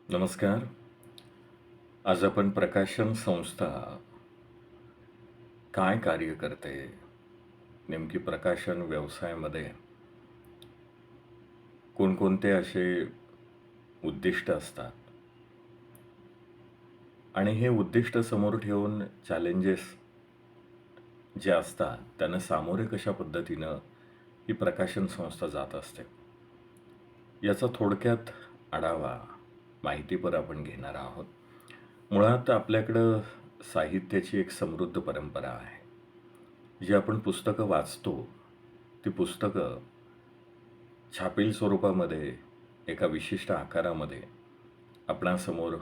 नमस्कार. आज आपण प्रकाशन संस्था काय कार्य करते, नेमकी प्रकाशन व्यवसायामध्ये कोणकोणते असे उद्दिष्ट असतात आणि हे उद्दिष्ट समोर ठेवून चॅलेंजेस जे असतात त्यांना सामोरे कशा पद्धतीनं ही प्रकाशन संस्था जात असते, याचा थोडक्यात आढावा माहितीपर आपण घेणार आहोत. मुळात आपल्याकडं साहित्याची एक समृद्ध परंपरा आहे. जी आपण पुस्तकं वाचतो, ती पुस्तकं छापील स्वरूपामध्ये एका विशिष्ट आकारामध्ये आपणासमोर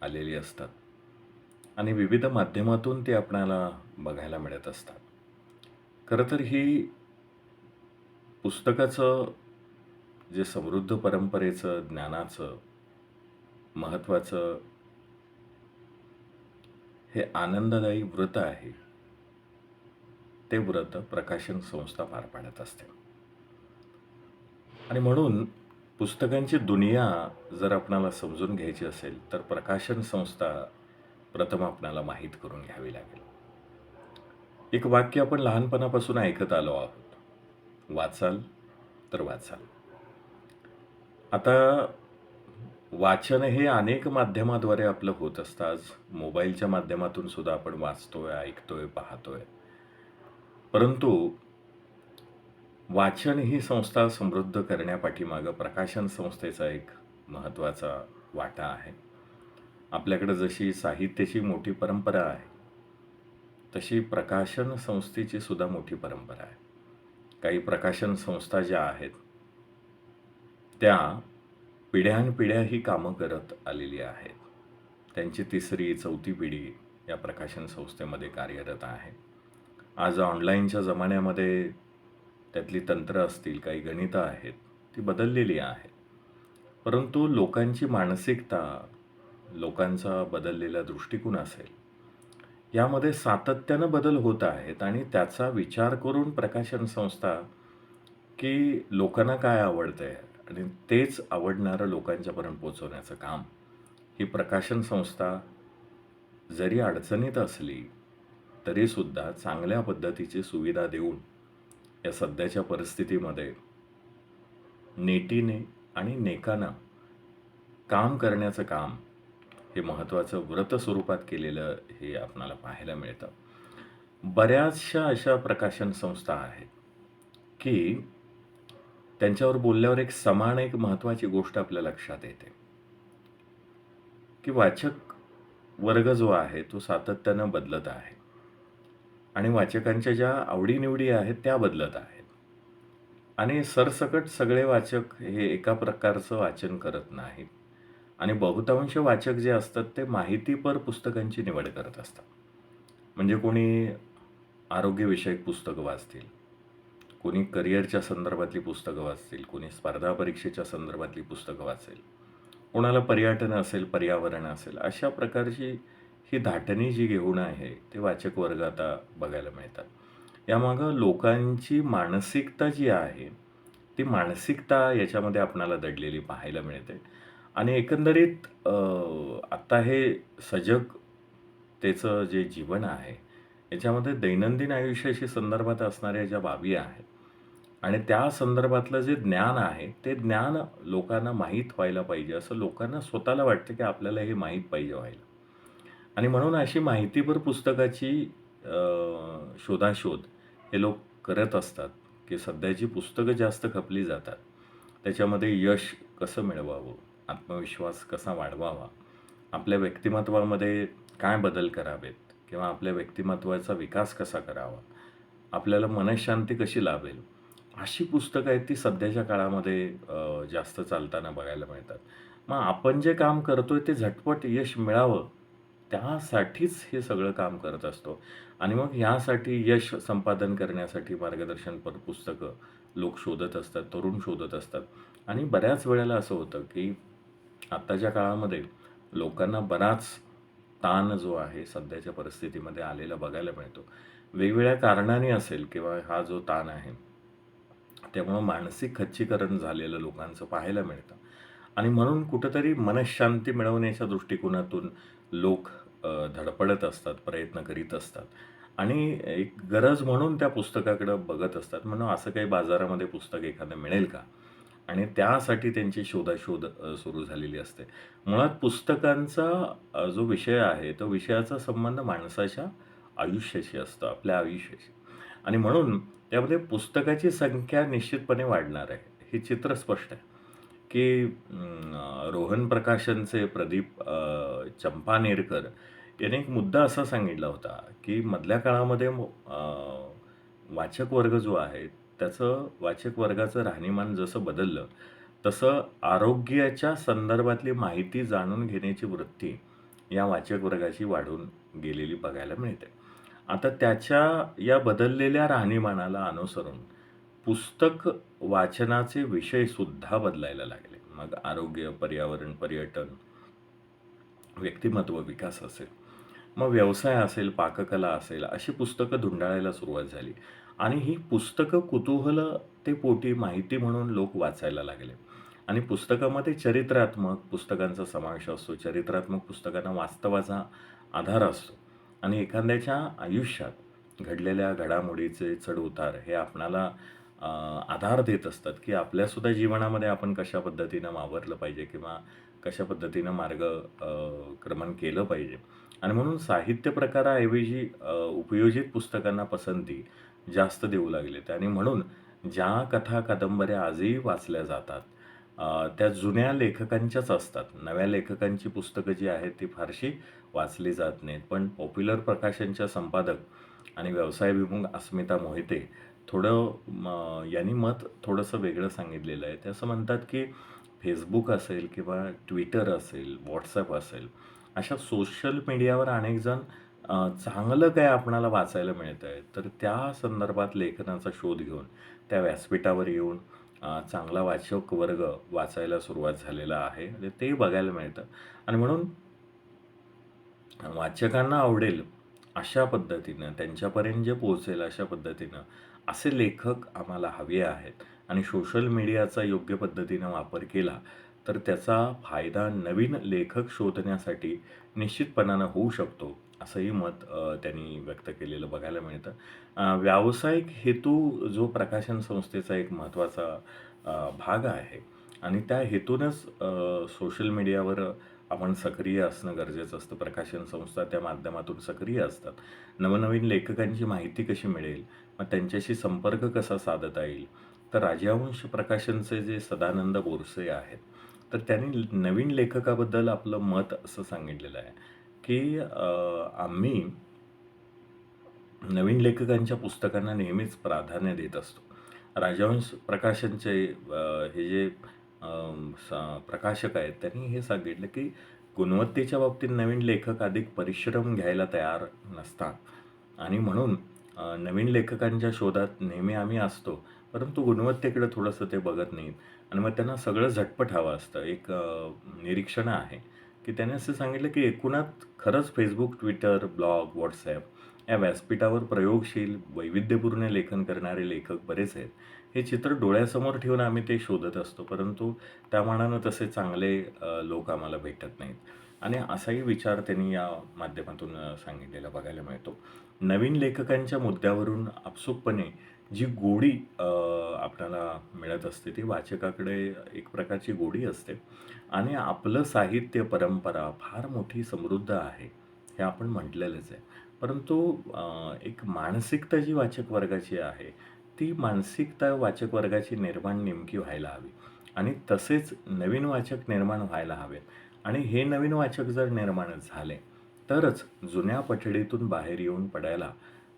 आलेली असतात आणि विविध माध्यमातून ते आपणाला बघायला मिळत असतात. खरं तर ही पुस्तकाचं जे समृद्ध परंपरेचं, ज्ञानाचं, महत्त्वाचं हे आनंददायी व्रत आहे. ते व्रत प्रकाशन संस्था पार पाडत असते. आणि म्हणून पुस्तकांची दुनिया जर आपणाला समजून घ्यायची असेल, तर प्रकाशन संस्था प्रथम आपणाला माहीत करून घ्यावी लागेल. एक वाक्य आपण लहानपणापासून ऐकत आलो आहोत. वाचाल तर वाचाल. आता वाचन हे अनेक माध्यमाद्वारे आपलं होत असतं. आज मोबाईलच्या माध्यमातून सुद्धा आपण वाचतोय, ऐकतोय, पाहतोय. परंतु वाचन ही संस्था समृद्ध करण्यापाठीमागं प्रकाशन संस्थेचा एक महत्त्वाचा वाटा आहे. आपल्याकडे जशी साहित्याची मोठी परंपरा आहे, तशी प्रकाशन संस्थेची सुद्धा मोठी परंपरा आहे. काही प्रकाशन संस्था ज्या आहेत, त्या पिढ्यानपिढ्या ही कामं करत आलेली आहेत. त्यांची तिसरी, चौथी पिढी या प्रकाशन संस्थेमध्ये कार्यरत आहे. आज ऑनलाईनच्या जमान्यामध्ये त्यातली तंत्र असतील, काही गणितं आहेत, ती बदललेली आहेत. परंतु लोकांची मानसिकता, लोकांचा बदललेला दृष्टिकोन असेल, यामध्ये सातत्यानं बदल होत आहेत आणि त्याचा विचार करून प्रकाशन संस्था, की लोकांना काय आवडतंय आणि तेच आवडणारं लोकांच्यापर्यंत पोहोचवण्याचं काम, ही प्रकाशन संस्था जरी अडचणीत असली, तरीसुद्धा चांगल्या पद्धतीची सुविधा देऊन या सध्याच्या परिस्थितीमध्ये नेटीने आणि नेकानं काम करण्याचं काम हे महत्त्वाचं व्रत स्वरूपात केलेलं हे आपणाला पाहायला मिळतं. बऱ्याचशा अशा प्रकाशन संस्था आहेत, की त्यांच्यावर बोलल्यावर एक महत्त्वाची गोष्ट आपल्या लक्षात येते, की वाचक वर्ग जो आहे तो सातत्यानं बदलत आहे आणि वाचकांच्या ज्या आवडीनिवडी आहेत त्या बदलत आहेत आणि सरसकट सगळे वाचक हे एका प्रकारचं वाचन करत नाहीत आणि बहुतांश वाचक जे असतात ते माहितीपर पुस्तकांची निवड करत असतात. म्हणजे कोणी आरोग्यविषयक पुस्तकं वाचतील, कोणी करिअरच्या संदर्भातली पुस्तकं वाचतील, कोणी स्पर्धा परीक्षेच्या संदर्भातली पुस्तकं वाचेल, कोणाला पर्यटन असेल, पर्यावरण असेल, अशा प्रकारची ही धाटणी जी घेऊन आहे ते वाचक वर्ग आता बघायला मिळतात. यामागं लोकांची मानसिकता जी आहे, ती मानसिकता याच्यामध्ये आपणाला दडलेली पाहायला मिळते आणि एकंदरीत आत्ता हे सजगतेचं जे जीवन आहे, याच्यामध्ये दैनंदिन आयुष्याशी संदर्भात असणाऱ्या ज्या बाबी आहेत आणि त्या संदर्भातलं जे ज्ञान आहे, ते ज्ञान लोकांना माहीत व्हायला पाहिजे, असं लोकांना स्वतःला वाटतं, की आपल्याला हे माहीत पाहिजे व्हायला. आणि म्हणून अशी माहितीपर पुस्तकाची शोधाशोध हे लोक करत असतात, की सध्याची पुस्तकं जास्त खपली जातात. त्याच्यामध्ये यश कसं मिळवावं, आत्मविश्वास कसा वाढवावा, आपल्या व्यक्तिमत्त्वामध्ये काय बदल करावेत किंवा आपल्या व्यक्तिमत्त्वाचा विकास कसा करावा, आपल्याला मनःशांती कशी लाभेल, अशी पुस्तकं आहेत ती सध्याच्या काळामध्ये जास्त चालताना बघायला मिळतात. मग आपण जे काम करतोय ते झटपट यश मिळावं, त्यासाठीच हे सगळं काम करत असतो आणि मग ह्यासाठी यश संपादन करण्यासाठी मार्गदर्शनपर पुस्तकं लोक शोधत असतात, तरुण शोधत असतात आणि बऱ्याच वेळेला असं होतं, की आत्ताच्या काळामध्ये लोकांना बराच ताण जो आहे सध्याच्या परिस्थितीमध्ये आलेला बघायला मिळतो. वेगवेगळ्या कारणाने असेल किंवा हा जो ताण आहे, त्यामुळं मानसिक खच्चीकरण झालेलं लोकांचं पाहायला मिळतं आणि म्हणून कुठेतरी मनःशांती मिळवण्याच्या दृष्टिकोनातून लोक धडपडत असतात, प्रयत्न करीत असतात आणि एक गरज म्हणून त्या पुस्तकाकडं बघत असतात. म्हणून असं काही बाजारामध्ये पुस्तक एखादं मिळेल का? आणि त्यासाठी त्यांची शोधाशोध सुरू झालेली असते. मुळात पुस्तकांचा जो विषय आहे, तो विषयाचा संबंध माणसाच्या आयुष्याशी असतो, आपल्या आयुष्याशी. आणि म्हणून त्यामध्ये पुस्तकाची संख्या निश्चितपणे वाढणार आहे. हे चित्र स्पष्ट आहे, की रोहन प्रकाशनचे प्रदीप चंपानेरकर याने एक मुद्दा असा सांगितला होता, की मधल्या काळामध्ये वाचक वर्ग जो आहे, त्याचं वाचक वर्गाचं राहणीमान जसं बदललं, तसं आरोग्याच्या संदर्भातली माहिती जाणून घेण्याची वृत्ती या वाचक वर्गाची वाढून गेलेली बघायला मिळते. आता त्याच्या या बदललेल्या राहणीमानाला अनुसरून पुस्तक वाचनाचे विषयसुद्धा बदलायला लागले. मग आरोग्य, पर्यावरण, पर्यटन, व्यक्तिमत्व विकास असेल, मग व्यवसाय असेल, पाककला असेल, अशी पुस्तकं धुंडाळायला सुरुवात झाली आणि ही पुस्तकं कुतूहल पोटी माहिती म्हणून लोक वाचायला लागले आणि पुस्तकामध्ये चरित्रात्मक पुस्तकांचा समावेश असतो. चरित्रात्मक पुस्तकांना वास्तवाचा आधार असतो आणि एखाद्याच्या आयुष्यात घडलेल्या घडामोडीचे चढ-उतार हे आपणाला आधार देत असतात, की आपल्यासुद्धा जीवनामध्ये आपण कशा पद्धतीनं वावरलं पाहिजे किंवा कशा पद्धतीनं क्रमण केलं पाहिजे. आणि म्हणून साहित्य प्रकाराऐवजी उपयोजित पुस्तकांना पसंती जास्त देऊ लागलेत आणि म्हणून ज्या कथा, कादंबऱ्या आजही वाचल्या जातात, त्या जुन्या लेखकांच्याच असतात. नव्या लेखकांची पुस्तकं जी आहेत ती फारशी वाचली जात नाहीत. पण पॉप्युलर प्रकाशनच्या संपादक आणि व्यवसायाभिमुख अस्मिता मोहिते यांनी मत थोडंसं वेगळं सांगितलेलं आहे. ते असं म्हणतात, की Facebook असेल किंवा Twitter असेल, WhatsApp असेल, अशा सोशल मीडियावर अनेक जण चांगलं काय आपणाला वाचायला मिळतंय, तर त्या संदर्भात लेखनाचा शोध घेऊन त्या व्यासपीठावर येऊन चांगला वाचक वर्ग वाचायला सुरुवात झालेला आहे. आणि ते बघायला मिळतं आणि म्हणून वाचकांना आवडेल अशा पद्धतीनं, त्यांच्यापर्यंत जे पोहोचेल अशा पद्धतीनं असे लेखक आम्हाला हवे आहेत आणि सोशल मीडियाचा योग्य पद्धतीनं वापर केला, तर त्याचा फायदा नवीन लेखक शोधण्यासाठी निश्चितपणानं होऊ शकतो, असंही मत त्यांनी व्यक्त केलेलं बघायला मिळतं. व्यावसायिक हेतू जो प्रकाशन संस्थेचा एक महत्त्वाचा भाग आहे आणि त्या हेतूनच सोशल मीडियावर आपण सक्रिय असणं गरजेचं असतं. प्रकाशन संस्था त्या माध्यमातून सक्रिय असतात. नवनवीन लेखकांची माहिती कशी मिळेल, मग त्यांच्याशी संपर्क कसा साधता येईल. तर राजहंस प्रकाशनचे जे सदानंद बोरसे आहेत, तर त्यांनी नवीन लेखकाबद्दल आपलं मत असं सांगितलेलं आहे, की आम्ही नवीन लेखकांच्या पुस्तकांना नेहमीच प्राधान्य देत असतो. राजहंस प्रकाशनचे हे जे प्रकाशक आहेत, त्यांनी हे सांगितलं, की गुणवत्तेच्या बाबतीत नवीन लेखक अधिक परिश्रम घ्यायला तयार नसतात आणि म्हणून नवीन लेखकांच्या शोधात नेहमी आम्ही असतो, परंतु गुणवत्तेकडे थोडंसं ते बघत नाहीत आणि मग त्यांना सगळं झटपट हवं असतं. एक निरीक्षण आहे, की त्याने असं सांगितलं, की एकूणात खरंच Facebook, Twitter, ब्लॉग, WhatsApp या व्यासपीठावर प्रयोगशील, वैविध्यपूर्ण लेखन करणारे लेखक बरेच आहेत. हे चित्र डोळ्यासमोर ठेवून आम्ही ते शोधत असतो, परंतु त्या मानानं तसे चांगले लोक आम्हाला भेटत नाहीत आणि असाही विचार त्यांनी या माध्यमातून सांगितलेला बघायला मिळतो. नवीन लेखकांच्या मुद्द्यावरून आपसूकपणे जी गोडी आपल्याला मिळत असते, ती वाचकाकडे एक प्रकारची गोडी असते आणि आपलं साहित्य परंपरा फार मोठी समृद्ध आहे, हे आपण म्हटलेलंच आहे. परंतु एक मानसिकता जी वाचक वर्गाची आहे, ती मानसिकता वाचक वर्गाची निर्माण नेमकी व्हायला हवी आणि तसेच नवीन वाचक निर्माण व्हायला हवेत आणि हे नवीन वाचक जर निर्माण झाले, तरच जुन्या पठडीतून बाहेर येऊन पडायला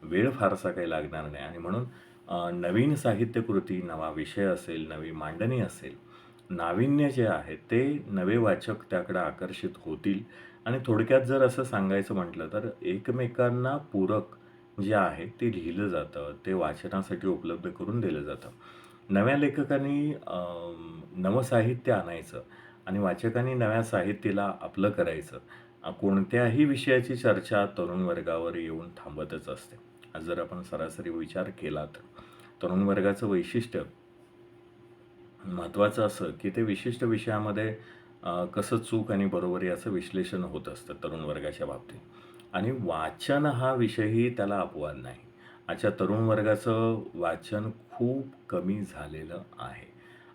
वेळ फारसा काही लागणार नाही आणि म्हणून नवीन साहित्यकृती, नवा विषय असेल, नवी मांडणी असेल, नाविन्य जे आहे ते नवे वाचक त्याकडे आकर्षित होतील आणि थोडक्यात जर असं सांगायचं म्हटलं तर एकमेकांना पूरक जे आहे ते लिहिलं जातं, ते वाचनासाठी उपलब्ध करून दिलं जातं. नव्या लेखकांनी नवं साहित्य आणायचं आणि वाचकांनी नव्या साहित्याला आपलं करायचं. कोणत्याही विषयाची चर्चा तरुण वर्गावर येऊन थांबतच असते. आज जर आपण सरासरी विचार केला तर तरुण वर्गाचं वैशिष्ट्य महत्त्वाचं असं, की ते विशिष्ट विषयामध्ये कसं चूक आणि बरोबर याचं विश्लेषण होत असतं तरुण वर्गाच्या बाबतीत. आणि वाचन हा विषयही त्याला अपवाद नाही. आजच्या तरुण वर्गाचं वाचन खूप कमी झालेलं आहे.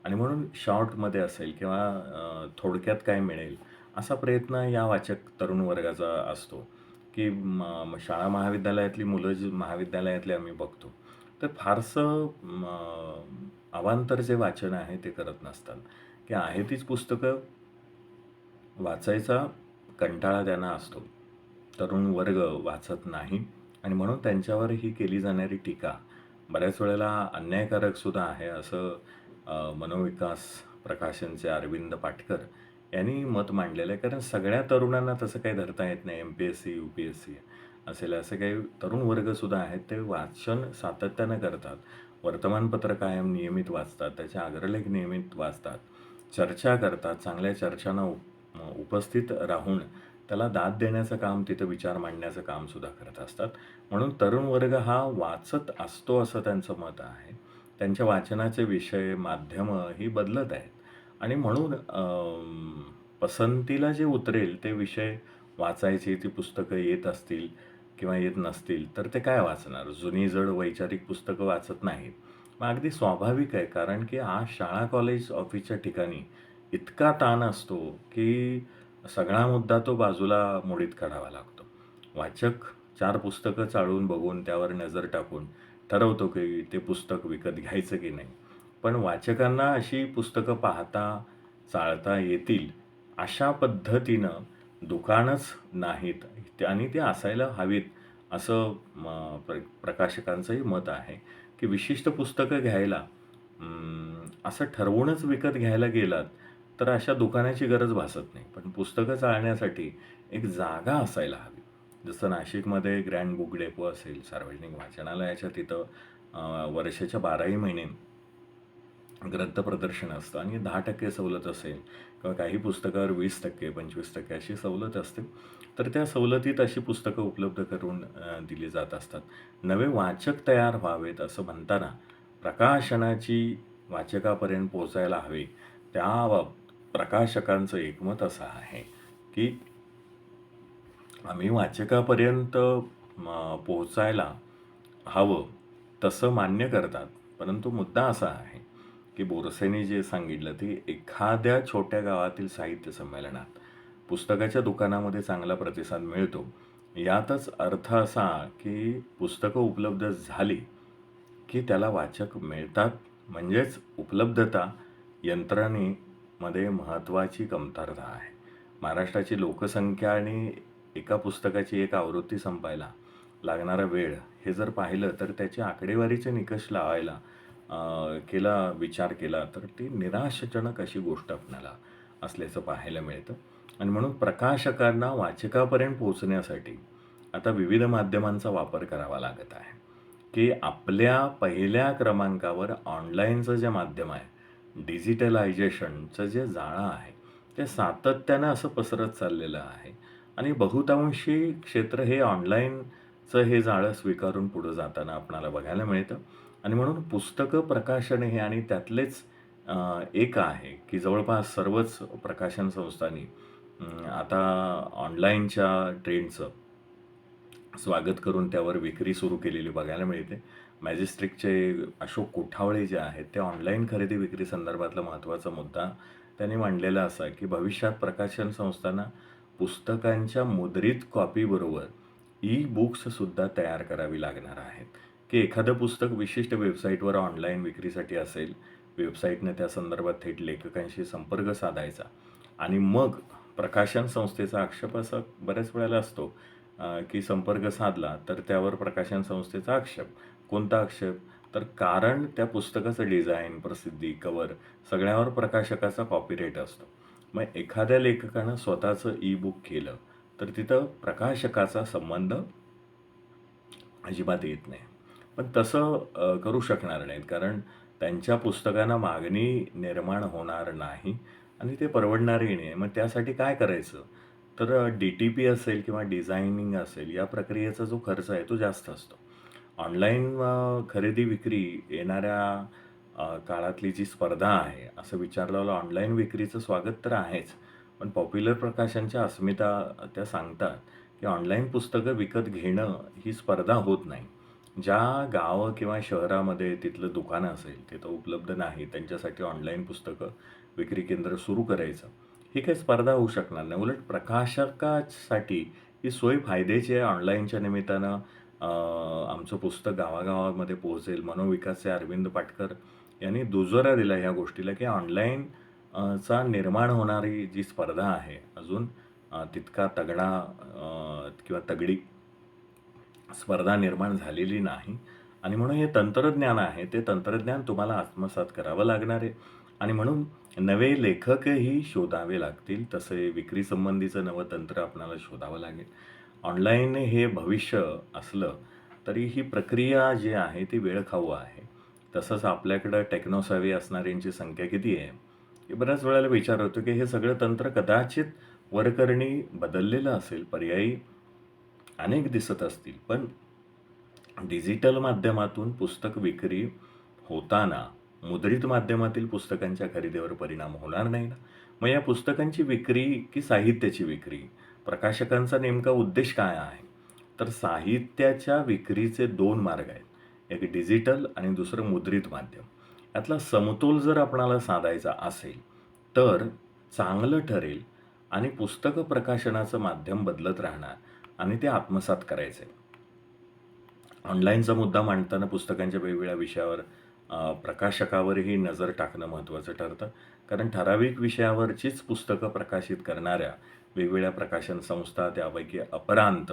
आणि म्हणून शॉर्टमध्ये असेल किंवा थोडक्यात काय मिळेल असा प्रयत्न या वाचक तरुण वर्गाचा असतो, की शाळा महाविद्यालयातली मुलं जी महाविद्यालयातली आम्ही बघतो, तर फारसं अवांतर जे वाचन आहे ते करत नसतात, की आहे तीच पुस्तकं वाचायचा कंटाळा त्यांना असतो. तरुण वर्ग वाचत नाही आणि म्हणून त्यांच्यावर ही केली जाणारी टीका बऱ्याच वेळेला अन्यायकारक सुद्धा आहे, असं मनोविकास प्रकाशनचे अरविंद पाटकर यांनी मत मांडलेलं आहे. कारण सगळ्या तरुणांना तसं काही धरता येत नाही. एम-पी-एस-सी, यू-पी-एस-सी असेल असे काही तरुण वर्गसुद्धा आहेत. ते वाचन सातत्यानं करतात. वर्तमानपत्र कायम नियमित वाचतात. त्याचे अग्रलेख नियमित वाचतात. चर्चा करतात. चांगल्या चर्चांना उपस्थित राहून त्याला दाद देण्याचं काम, तिथं विचार मांडण्याचं कामसुद्धा करत असतात. म्हणून तरुण वर्ग हा वाचत असतो असं त्यांचं मत आहे. त्यांच्या वाचनाचे विषय, माध्यमं ही बदलत आहेत आणि म्हणून पसंतीला जे उतरेल ते विषय वाचायची, ती पुस्तकं येत असतील किंवा येत नसतील, तर ते काय वाचणार? जुनी जड वैचारिक पुस्तकं वाचत नाहीत. मग अगदी स्वाभाविक आहे, कारण की आज शाळा, कॉलेज, ऑफिसच्या ठिकाणी इतका ताण असतो, की सगळा मुद्दा तो बाजूला मोडीत काढावा लागतो. वाचक 4 पुस्तकं चाळून बघून त्यावर नजर टाकून ठरवतो, की ते पुस्तक विकत घ्यायचं की नाही. पण वाचकांना अशी पुस्तकं पाहता, चाळता येतील अशा पद्धतीनं दुकानच नाहीत आणि ती असायला हवीत, असं प्रकाशकांचंही मत आहे, की विशिष्ट पुस्तकं घ्यायला असं ठरवूनच विकत घ्यायला गेलात, तर अशा दुकानाची गरज भासत नाही. पण पुस्तकं चाळण्यासाठी एक जागा असायला हवी. जसं नाशिकमध्ये ग्रँड बुक डेपो असेल, सार्वजनिक वाचनालयाच्या तिथं वर्षाच्या 12ही महिने ग्रंथ प्रदर्शन असतं आणि 10% सवलत असेल किंवा काही पुस्तकावर 20%, 25% अशी सवलत असते. तर त्या सवलतीत अशी पुस्तकं उपलब्ध करून दिली जात असतात. नवे वाचक तयार व्हावेत असं म्हणताना प्रकाशनाची वाचकापर्यंत पोहोचायला हवी. त्या प्रकाशकांचं एकमत असं आहे, की आम्ही वाचकापर्यंत पोहोचायला हवं, तसं मान्य करतात. परंतु मुद्दा असा आहे, की बोरसेनी जे सांगितलं ते एखाद्या छोट्या गावातील साहित्य संमेलनात पुस्तकाच्या दुकानामध्ये चांगला प्रतिसाद मिळतो. यातच अर्थ असा, की पुस्तकं उपलब्ध झाली, की त्याला वाचक मिळतात. म्हणजेच उपलब्धता यंत्रणेमध्ये महत्त्वाची कमतरता आहे. महाराष्ट्राची लोकसंख्या आणि एका पुस्तकाची एक आवृत्ती संपायला लागणारा वेळ हे जर पाहिलं, तर त्याच्या आकडेवारीचे निकष लावायला विचार केला तर ती निराशाजनक अशी गोष्ट आपल्याला असल्याचं पाहायला मिळतं. आणि म्हणून प्रकाशकांना वाचकापर्यंत पोहोचण्यासाठी आता विविध माध्यमांचा वापर करावा लागत आहे, की आपल्या पहिल्या क्रमांकावर ऑनलाईनचं जे माध्यम आहे, डिजिटलायझेशनचं जे जाळं आहे, ते सातत्यानं असं पसरत चाललेलं आहे आणि बहुतांशी क्षेत्र हे ऑनलाईनचं हे जाळं स्वीकारून पुढं जाताना आपणाला बघायला मिळतं. आणि म्हणून पुस्तकं प्रकाशन हे आणि त्यातलेच एक आहे, की जवळपास सर्वच प्रकाशन संस्थांनी आता ऑनलाईनच्या ट्रेंडचं स्वागत करून त्यावर विक्री सुरू केलेली बघायला मिळते. मॅजेस्टिकचे अशोक कोठावळे जे आहेत, ते ऑनलाईन खरेदी विक्री संदर्भातला महत्त्वाचा मुद्दा त्यांनी मांडलेला असा, की भविष्यात प्रकाशन संस्थांना पुस्तकांच्या मुद्रित कॉपीबरोबर ई-बुक्ससुद्धा तयार करावी लागणार आहेत, की एखादं पुस्तक विशिष्ट वेबसाईटवर ऑनलाईन विक्रीसाठी असेल, वेबसाईटने त्या संदर्भात थेट लेखकांशी संपर्क साधायचा आणि मग प्रकाशन संस्थेचा आक्षेप असा बऱ्याच वेळेला असतो, की संपर्क साधला तर त्यावर प्रकाशन संस्थेचा आक्षेप. कोणता आक्षेप? तर कारण त्या पुस्तकाचं डिझाईन, प्रसिद्धी, कव्हर सगळ्यावर प्रकाशकाचा कॉपीराईट असतो. मग एखाद्या लेखकानं स्वतःचं ई-बुक केलं, तर तिथं प्रकाशकाचा संबंध अजिबात येत नाही. पण तसं करू शकणार नाहीत, कारण त्यांच्या पुस्तकांना मागणी निर्माण होणार नाही आणि ते परवडणारही नाही. मग त्यासाठी काय करायचं? तर डी-टी-पी असेल किंवा डिझायनिंग असेल, या प्रक्रियेचा जो खर्च आहे तो जास्त असतो. ऑनलाईन खरेदी विक्री येणाऱ्या काळातली जी स्पर्धा आहे, असं विचारल्यावर ऑनलाईन विक्रीचं स्वागत तर आहेच. पण पॉप्युलर प्रकाशनच्या अस्मिता त्या सांगतात, की ऑनलाईन पुस्तकं विकत घेणं ही स्पर्धा होत नाही. ज्या गावं किंवा शहरामध्ये तिथलं दुकान असेल, तिथं उपलब्ध नाही, त्यांच्यासाठी ऑनलाईन पुस्तकं विक्री केंद्र सुरू करायचं. ही काही स्पर्धा होऊ शकणार नाही. उलट प्रकाशकासाठी ही सोय फायद्याची आहे. ऑनलाईनच्या निमित्तानं आमचं पुस्तक गावागावामध्ये पोहोचेल. मनोविकासचे अरविंद पाटकर यांनी दुजोरा दिला ह्या गोष्टीला, की ऑनलाईन चा निर्माण होणारी जी स्पर्धा आहे, अजून तितका तगडा किंवा तगडी स्पर्धा निर्माण झालेली नाही आणि म्हणून हे तंत्रज्ञान आहे, ते तंत्रज्ञान तुम्हाला आत्मसात करावं लागणार आहे आणि म्हणून नवे लेखकही शोधावे लागतील. तसे विक्री संबंधीचं नवं तंत्र आपल्याला शोधावं लागेल. ऑनलाईन हे भविष्य असलं तरी ही प्रक्रिया जी आहे ती वेळखाऊ आहे. तसंच आपल्याकडं टेक्नो सेव्ही असणाऱ्यांची संख्या किती आहे? हे बऱ्याच वेळेला विचार होतो, की हे सगळं तंत्र कदाचित वरकरणी बदललेलं असेल, पर्यायी अनेक दिसत असतील, पण डिजिटल माध्यमातून पुस्तक विक्री होताना मुद्रित माध्यमातील पुस्तकांच्या खरेदीवर परिणाम होणार नाही ना? मग या पुस्तकांची विक्री की साहित्याची विक्री? प्रकाशकांचा नेमका उद्देश काय आहे? तर साहित्याच्या विक्रीचे 2 मार्ग आहेत. एक डिजिटल आणि दुसरं मुद्रित माध्यम. यातला समतोल जर आपणाला साधायचा असेल, तर चांगलं ठरेल आणि पुस्तकं प्रकाशनाचं माध्यम बदलत राहणार आणि ते आत्मसात करायचं आहे. ऑनलाईनचा मुद्दा मांडताना पुस्तकांच्या वेगवेगळ्या विषयावर प्रकाशकावरही नजर टाकणं महत्त्वाचं ठरतं. कारण ठराविक विषयावरचीच पुस्तकं प्रकाशित करणाऱ्या वेगवेगळ्या प्रकाशन संस्था, त्यापैकी अपरांत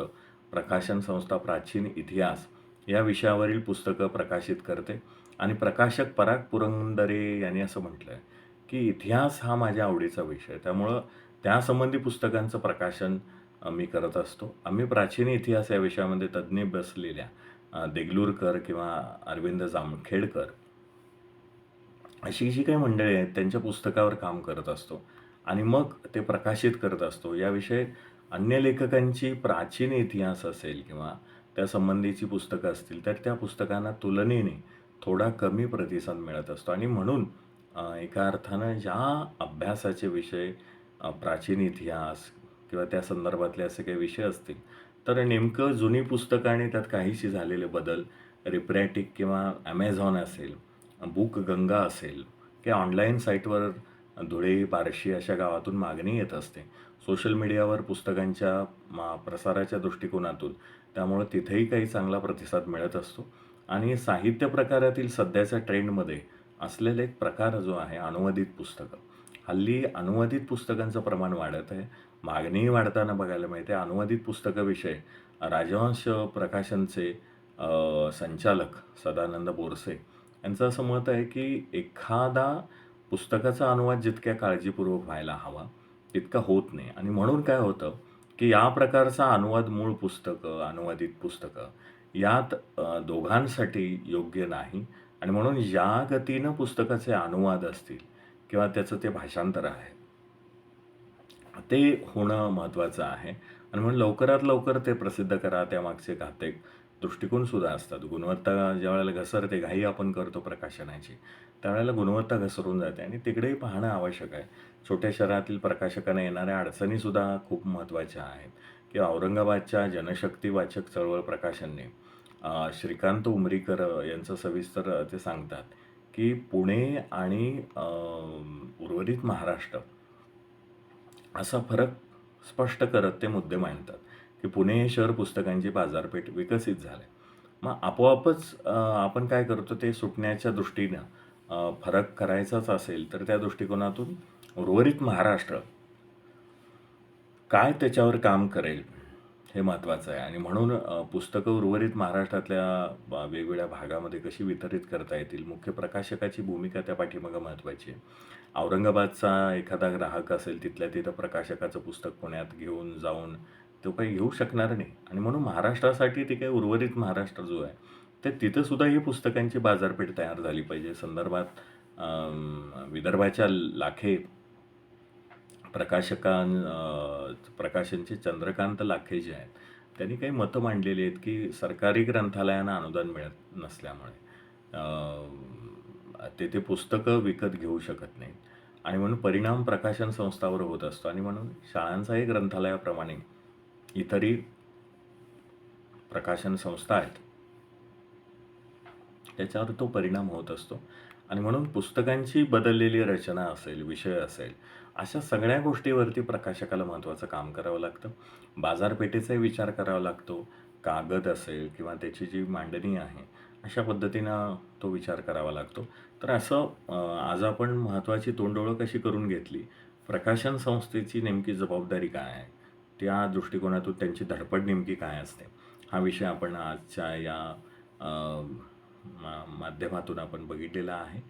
प्रकाशन संस्था प्राचीन इतिहास या विषयावरील पुस्तकं प्रकाशित करते आणि प्रकाशक पराग पुरंदरे यांनी असं म्हटलं आहे, की इतिहास हा माझ्या आवडीचा विषय. त्यामुळं त्यासंबंधी पुस्तकांचं प्रकाशन मी करत असतो. आम्ही प्राचीन इतिहास या विषयामध्ये तज्ज्ञ बसलेल्या देगलूरकर किंवा अरविंद जामखेडकर अशी जी काही मंडळी आहेत त्यांच्या पुस्तकावर काम करत असतो आणि मग ते प्रकाशित करत असतो. याविषयी अन्य लेखकांची प्राचीन इतिहास असेल किंवा त्यासंबंधीची पुस्तकं असतील, तर त्या पुस्तकांना तुलनेने थोडा कमी प्रतिसाद मिळत असतो आणि म्हणून एका अर्थानं ज्या अभ्यासाचे विषय प्राचीन इतिहास किंवा त्या संदर्भातले असे काही विषय असतील, तर नेमकं जुनी पुस्तकं आणि त्यात काहीशी झालेले बदल, रिप्रॅटिक किंवा Amazon असेल, बुकगंगा असेल किंवा ऑनलाईन साईटवर धुळे, बार्शी अशा गावातून मागणी येत असते. सोशल मीडियावर पुस्तकांच्या प्रसाराच्या दृष्टिकोनातून त्यामुळं तिथेही काही चांगला प्रतिसाद मिळत असतो आणि साहित्य प्रकारातील सध्याच्या ट्रेंडमध्ये असलेला एक प्रकार जो आहे अनुवादित पुस्तकं. हल्ली अनुवादित पुस्तकांचं प्रमाण वाढत आहे. मागणीही वाढताना बघायला मिळते. अनुवादित पुस्तकाविषयी राजहंस प्रकाशनचे संचालक सदानंद बोरसे यांचं असं मत आहे, की एखादा पुस्तकाचा अनुवाद जितक्या काळजीपूर्वक व्हायला हवा, तितका होत नाही आणि म्हणून काय होतं, की या प्रकारचा अनुवाद मूळ पुस्तकं, अनुवादित पुस्तकं यात दोघांसाठी योग्य नाही आणि म्हणून ज्या गतीनं पुस्तकाचे अनुवाद असतील किंवा त्याचं ते भाषांतर आहे, ते होणं महत्त्वाचं आहे आणि म्हणून लवकरात लवकर ते प्रसिद्ध करा. त्यामागचे घातक दृष्टिकोनसुद्धा असतात. गुणवत्ता ज्यावेळेला घसरते, घाई आपण करतो प्रकाशनाची, त्यावेळेला गुणवत्ता घसरून जाते आणि तिकडेही पाहणं आवश्यक आहे. छोट्या शहरातील प्रकाशकांना येणाऱ्या अडचणीसुद्धा खूप महत्त्वाच्या आहेत, की औरंगाबादच्या जनशक्ती वाचक चळवळ प्रकाशनने श्रीकांत उमरीकर यांचं सविस्तर ते सांगतात, की पुणे आणि उर्वरित महाराष्ट्र असा फरक स्पष्ट करत ते मुद्दे मांडतात, की पुणे हे शहर पुस्तकांची बाजारपेठ विकसित झाले. मग आपोआपच आपण काय करतो ते सुटण्याच्या दृष्टीनं फरक करायचाच असेल तर त्या दृष्टिकोनातून उर्वरित महाराष्ट्र काय त्याच्यावर काम करेल हे महत्त्वाचं आहे आणि म्हणून पुस्तकं उर्वरित महाराष्ट्रातल्या वेगवेगळ्या भागामध्ये कशी वितरित करता येतील, मुख्य प्रकाशकाची भूमिका त्या पाठीमागं महत्त्वाची आहे. औरंगाबादचा एखादा ग्राहक असेल, तिथल्या तिथं प्रकाशकाचं पुस्तक पुण्यात घेऊन जाऊन तो काही घेऊ शकणार नाही आणि म्हणून महाराष्ट्रासाठी ते काही उर्वरित महाराष्ट्र जो आहे, तर तिथंसुद्धा ही पुस्तकांची बाजारपेठ तयार झाली पाहिजे. संदर्भात विदर्भाच्या लाखे प्रकाशनचे चंद्रकांत लाखे जे आहेत, त्यांनी काही मतं मांडलेली आहेत, की सरकारी ग्रंथालयांना अनुदान मिळत नसल्यामुळे ते पुस्तकं विकत घेऊ शकत नाहीत आणि म्हणून परिणाम प्रकाशन संस्थावर होत असतो आणि म्हणून शाळांचाही ग्रंथालयाप्रमाणे इतरही प्रकाशन संस्था आहेत, त्याच्यावर तो परिणाम होत असतो आणि म्हणून पुस्तकांची बदललेली रचना असेल, विषय असेल, अशा सगळ्या गोष्टीवरती प्रकाशकाला महत्त्वाचं काम करावं लागतं. बाजारपेठेचाही विचार करावा लागतो. कागद असेल किंवा त्याची जी मांडणी आहे, अशा पद्धतीनं तो विचार करावा लागतो. तर असं आज आपण महत्त्वाची तोंडओळख कशी करून घेतली, प्रकाशन संस्थेची नेमकी जबाबदारी काय आहे, त्या दृष्टिकोनातून त्यांची धडपड नेमकी काय असते, हा विषय आपण आजच्या या माध्यमातून आपण बघितलेला आहे.